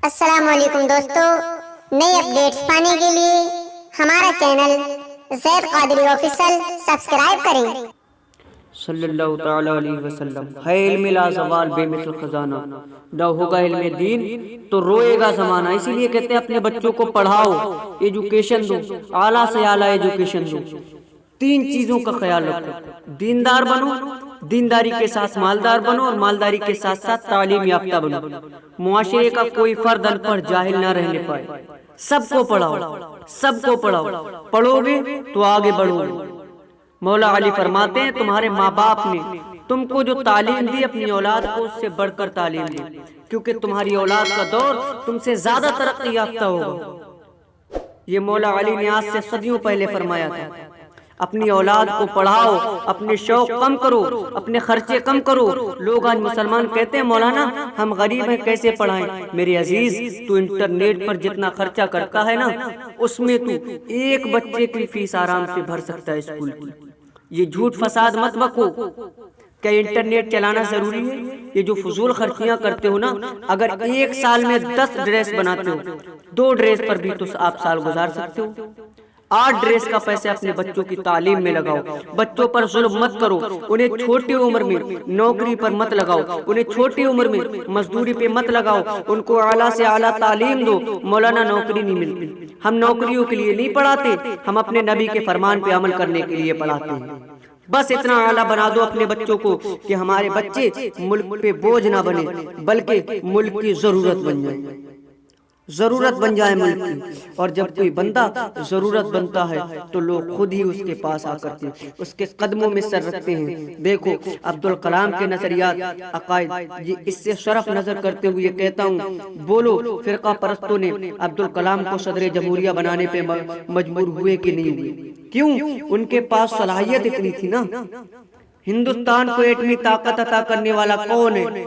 السلام علیکم دوستو، نئی اپڈیٹس پانے کے لیے ہمارا چینل زید قادری آفیشل سبسکرائب کریں۔ صلی اللہ تعالی علیہ وسلم۔ ہے علم لا زوال بے مثل خزانہ، نہ ہوگا علم دین تو روئے گا زمانہ۔ اسی لیے کہتے ہیں اپنے بچوں کو پڑھاؤ، ایجوکیشن دو، اعلیٰ سے اعلیٰ ایجوکیشن دو۔ تین چیزوں کا خیال رکھو، دیندار بنو، دینداری کے ساتھ مالدار بنو، اور مالداری کے ساتھ ساتھ تعلیم یافتہ بنو۔ معاشرے کا کوئی فرد ان پڑھ جاہل نہ رہنے پائے۔ سب کو پڑھاؤ، سب کو پڑھاؤ، پڑھو گے تو آگے بڑھو گے۔ مولا علی فرماتے ہیں تمہارے ماں باپ نے تم کو جو تعلیم دی اپنی اولاد کو اس سے بڑھ کر تعلیم دی، کیونکہ تمہاری اولاد کا دور تم سے زیادہ ترقی یافتہ ہوگا۔ یہ مولا علی نے آج سے صدیوں پہلے فرمایا تھا۔ اپنی اولاد کو پڑھاؤ، اپنے شوق کم کرو، اپنے خرچے کم کرو۔ لوگ آج مسلمان کہتے ہیں مولانا ہم غریب ہیں کیسے پڑھائیں؟ میرے عزیز، تو انٹرنیٹ پر جتنا خرچہ کرتا ہے نا، اس میں تو ایک بچے کی فیس آرام سے بھر سکتا ہے اسکول کی۔ یہ جھوٹ فساد مت بکو۔ کیا انٹرنیٹ چلانا ضروری ہے؟ یہ جو فضول خرچیاں کرتے ہو نا، اگر ایک سال میں 10 ڈریس بناتے ہو، 2 ڈریس پر بھی تو آپ سال گزار سکتے ہو۔ 8 ڈریس کا پیسے اپنے بچوں کی تعلیم میں لگاؤ۔ بچوں پر ظلم مت کرو، انہیں چھوٹی عمر میں نوکری پر مت لگاؤ، انہیں چھوٹی عمر میں مزدوری پہ مت لگاؤ، ان کو اعلیٰ سے اعلیٰ تعلیم دو۔ مولانا نوکری نہیں ملتی، ہم نوکریوں کے لیے نہیں پڑھاتے، ہم اپنے نبی کے فرمان پہ عمل کرنے کے لیے پڑھاتے ہیں۔ بس اتنا اعلیٰ بنا دو اپنے بچوں کو کہ ہمارے بچے ملک پہ بوجھ نہ بنے، بلکہ ملک کی ضرورت بن جائے، ضرورت بن جائے ملک کی۔ اور جب کوئی بندہ ضرورت بنتا ہے تو لوگ خود ہی اس کے پاس آ کرتے ہیں، اس کے قدموں میں سر رکھتے ہیں۔ دیکھو عبدالکلام کے نظریات، عقائد، یہ اس سے شرف نظر کرتے ہوئے کہتا ہوں، بولو فرقہ پرستوں نے عبدالکلام کو صدر جمہوریہ بنانے پہ مجبور ہوئے کہ نہیں ہوئے؟ کیوں؟ ان کے پاس صلاحیت اتنی تھی نا۔ ہندوستان کو ایٹمی طاقت عطا کرنے والا کون ہے؟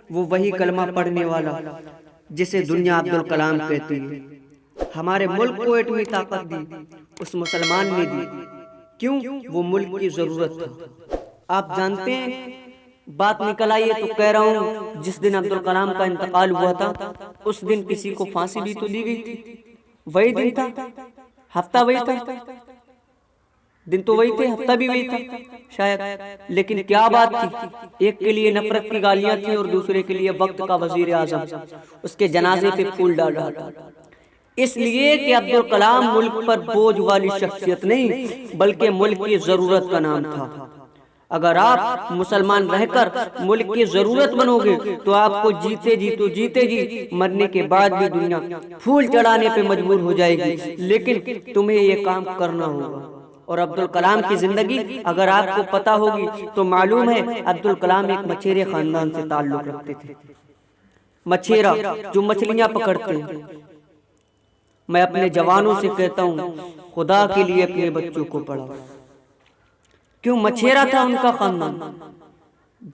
وہ وہی کلمہ پڑھنے والا جسے دنیا عبدالکلام کہتی ہے۔ ہمارے ملک کو ایٹمی طاقت دی اس مسلمان نے دی، کیوں؟ وہ ملک کی ضرورت تھا۔ آپ جانتے ہیں، بات نکل آئی ہے تو کہہ رہا ہوں، جس دن عبدالکلام کا انتقال ہوا تھا اس دن کسی کو پھانسی بھی تو دی گئی تھی۔ وہی دن تھا، ہفتہ وہی تھا، دن تو وہی تھے، ہفتہ بھی وہی تھا شاید، لیکن کیا بات تھی؟ ایک کے لیے نفرت کی گالیاں تھیں اور دوسرے کے لیے وقت کا وزیر اعظم اس کے جنازے پہ پھول ڈال رہا تھا۔ اس لیے کہ عبدالکلام ملک پر بوجھ والی شخصیت نہیں بلکہ ملک کی ضرورت کا نام تھا۔ اگر آپ مسلمان رہ کر ملک کی ضرورت بنو گے تو آپ کو جیتے جی مرنے کے بعد بھی دنیا پھول چڑھانے پہ مجبور ہو جائے گی، لیکن تمہیں یہ کام کرنا ہوگا۔ اور عبدالکلام کی زندگی اگر آپ کو پتہ ہوگی تو معلوم ہے عبدالکلام ایک مچھیرے خاندان سے تعلق رکھتے تھے، مچھیرا جو مچھلیاں پکڑتے ہیں۔ میں اپنے جوانوں سے کہتا ہوں خدا کے لیے اپنے بچوں کو پڑھاؤ، کیوں؟ مچھیرا تھا ان کا خاندان۔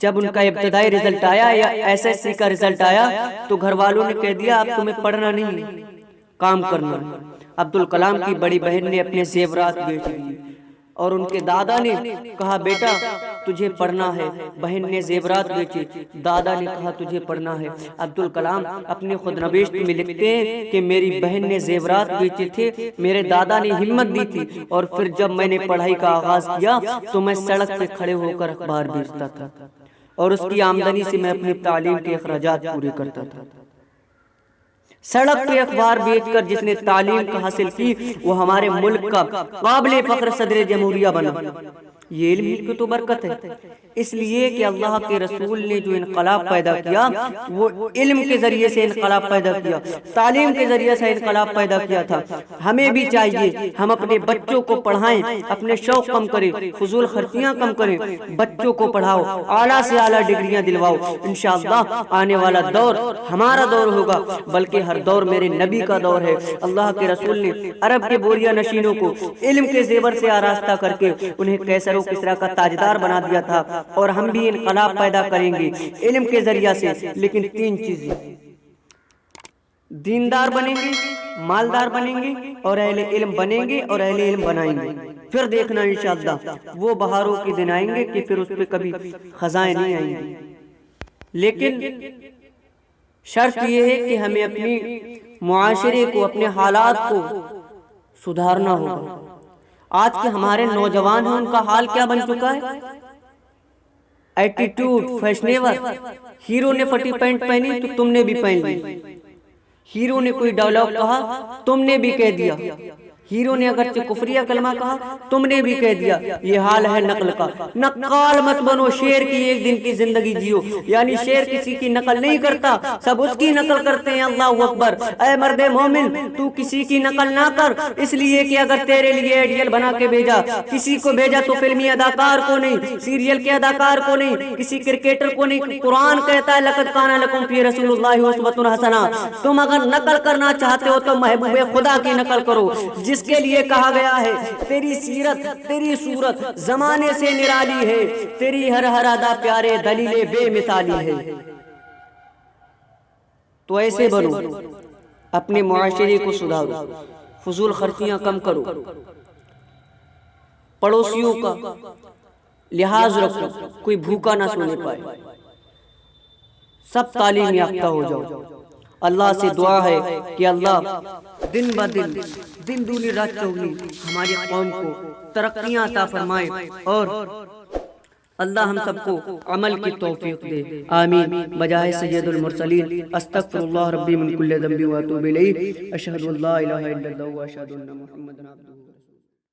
جب ان کا ابتدائی رزلٹ آیا یا SSC کا رزلٹ آیا تو گھر والوں نے کہہ دیا اب تمہیں پڑھنا نہیں، کام کرنا۔ عبدالکلام کی بڑی بہن نے اپنے زیورات بیچ دیے اور ان کے دادا نے کہا بیٹا تجھے پڑھنا ہے۔ بہن نے زیورات بیچے، دادا نے کہا تجھے پڑھنا ہے۔ عبدالکلام اپنے خود نوشت میں لکھتے ہیں کہ میری بہن نے زیورات بیچے تھے، میرے دادا نے ہمت دی تھی، اور پھر جب میں نے پڑھائی کا آغاز کیا تو میں سڑک پہ کھڑے ہو کر اخبار بیچتا تھا اور اس کی آمدنی سے میں اپنی تعلیم کے اخراجات پورے کرتا تھا۔ سڑک پہ اخبار بیچ کر جس نے تعلیم حاصل کی وہ ہمارے ملک کا قابل فخر صدر جمہوریہ بنا۔ یہ علم کی تو برکت ہے، اس لیے کہ اللہ کے رسول نے جو انقلاب پیدا کیا وہ علم کے ذریعے سے انقلاب پیدا کیا، تعلیم کے ذریعے سے انقلاب پیدا کیا تھا۔ ہمیں بھی چاہیے ہم اپنے بچوں کو پڑھائیں، اپنے شوق کم کریں، فضول خرچیاں کم کریں، بچوں کو پڑھاؤ، اعلیٰ سے اعلیٰ ڈگریاں دلواؤ۔ انشاءاللہ آنے والا دور ہمارا دور ہوگا، بلکہ ہر دور میرے نبی کا دور ہے۔ اللہ کے رسول نے عرب کے بوریا نشینوں کو علم کے زیور سے آراستہ کر کے انہیں کیسر و کسرا کا تاجدار بنا دیا تھا، اور ہم بھی انقلاب پیدا کریں گے علم کے ذریعے سے، لیکن 3 چیزیں، دیندار بنیں گے، مالدار بنیں گے، اور اہل علم بنیں گے اور اہل علم بنائیں گے۔ پھر دیکھنا انشاءاللہ وہ بہاروں کے دن آئیں گے کہ پھر اس پہ کبھی خزائیں نہیں آئیں گے۔ لیکن شرط یہ ہے کہ ہمیں اپنی معاشرے کو، اپنے حالات کو سدھارنا ہوگا۔ آج کے ہمارے نوجوان ہیں، ان کا حال کیا بن چکا ہے؟ Attitude, fashionable. ہیرو نے پھٹی پینٹ پہنی تو تم نے بھی پہن لی، ہیرو نے کوئی ڈائلاگ کہا تم نے بھی کہہ دیا، ہیرو نے اگرچہ کفریہ کلمہ کہا تم نے بھی کہہ دیا۔ یہ حال ہے نقل کا۔ نقال مت بنو، شیر کی ایک دن کی زندگی جیو۔ یعنی شیر کسی کی نقل نہیں کرتا، سب اس کی نقل کرتے ہیں۔ اللہ اکبر۔ اے مرد مومن، تو کسی کی نقل نہ کر، اس لیے کہ اگر تیرے لیے ایڈیل بنا کے بھیجا، کسی کو بھیجا تو فلمی اداکار کو نہیں، سیریل کے اداکار کو نہیں، کسی کرکٹر کو نہیں۔ قرآن کہتا ہے لقد کان لکم فی رسول اللہ اسوۃ حسنہ۔ تم اگر نقل کرنا چاہتے ہو تو محبوب خدا کی نقل کرو، جس کے لیے کہا گیا ہے تیری سیرت، تیری صورت زمانے سے نرالی ہے، تیری ہر ہر ادا پیارے دلیل بے مثالی ہے۔ تو ایسے بنو، اپنے معاشرے کو سدھارو، فضول خرچیاں کم کرو، پڑوسیوں کا لحاظ رکھو، کوئی بھوکا نہ سونے پائے، سب تعلیم یافتہ ہو جاؤ۔ اللہ سے دعا ہے کہ اللہ دن بدن، دن دونی رات چوگنی ہماری قوم کو ترقیاں عطا فرمائے، اور اللہ ہم سب کو عمل کی توفیق دے، آمین۔ بجائے سید المرسلین، استغفر اللہ ربی من کل ذنب واتوب الیہ، اشہد ان لا الہ الا اللہ واشہد ان محمدا عبدہ